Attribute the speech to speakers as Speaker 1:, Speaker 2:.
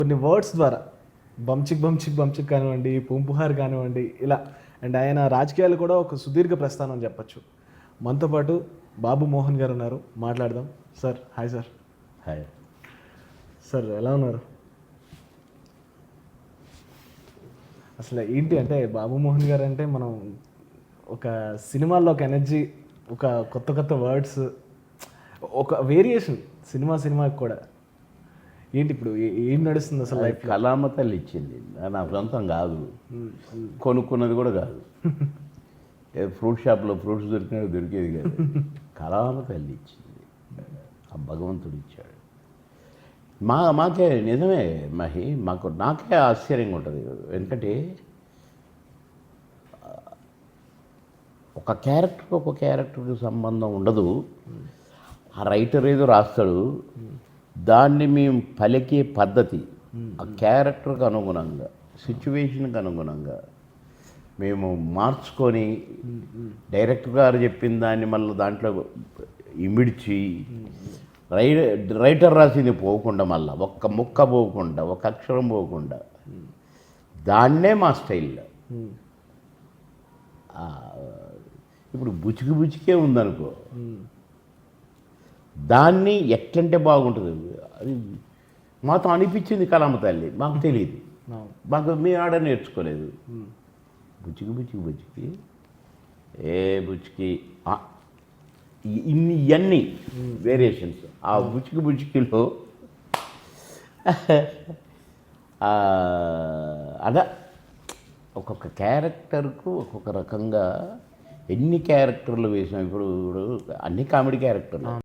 Speaker 1: కొన్ని వర్డ్స్ ద్వారా బంచిక్ బంచిక్ బంచిక్ కానివ్వండి, పుంపుహార్ కానివ్వండి, ఇలా అండ్ ఆయన రాజకీయాలు కూడా ఒక సుదీర్ఘ ప్రస్థానం అని చెప్పచ్చు. మనతో పాటు బాబు మోహన్ గారు ఉన్నారు, మాట్లాడదాం. Sir hi. Sir
Speaker 2: hi
Speaker 1: sir, ఎలా ఉన్నారు? అసలు ఏంటి అంటే బాబు మోహన్ గారు అంటే మనం ఒక సినిమాల్లో ఒక ఎనర్జీ, ఒక కొత్త కొత్త వర్డ్స్, ఒక వేరియేషన్ సినిమాకి కూడా. ఏంటి ఇప్పుడు ఏం నడుస్తుంది అసలు లైఫ్?
Speaker 2: కళామ తల్లి ఇచ్చింది, నా సొంతం కాదు, కొనుక్కున్నది కూడా కాదు. ఫ్రూట్ షాప్లో ఫ్రూట్స్ దొరికేది కాదు. కళామ తల్లి ఇచ్చింది, ఆ భగవంతుడు ఇచ్చాడు. మాకే నిజమే మహి, నాకే ఆశ్చర్యంగా ఉంటుంది. ఎందుకంటే ఒక క్యారెక్టర్కి సంబంధం ఉండదు. ఆ రైటర్ ఏదో రాస్తాడు, దాన్ని మేము పలికే పద్ధతి ఆ క్యారెక్టర్కి అనుగుణంగా, సిచ్యువేషన్కి అనుగుణంగా మేము మార్చుకొని, డైరెక్టర్ గారు చెప్పిన దాన్ని మళ్ళీ దాంట్లో ఇమిడ్చి, రైటర్ రాసింది పోకుండా, మళ్ళీ ఒక్క ముక్క పోకుండా, ఒక అక్షరం పోకుండా, దాన్నే మా స్టైల్లో. ఇప్పుడు బుచికే ఉందనుకో, దాన్ని ఎట్లంటే బాగుంటుంది. అది మాతో అనిపించింది కళామ తల్లి, మాకు తెలియదు, మేము ఆడ నేర్చుకోలేదు. బుచ్చికి ఏ బుచ్చికి ఇవన్నీ వేరియేషన్స్. ఆ బుచ్చికిలో అదా ఒక్కొక్క క్యారెక్టర్కు ఒక్కొక్క రకంగా ఎన్ని క్యారెక్టర్లు వేసాం. ఇప్పుడు అన్ని కామెడీ క్యారెక్టర్లు.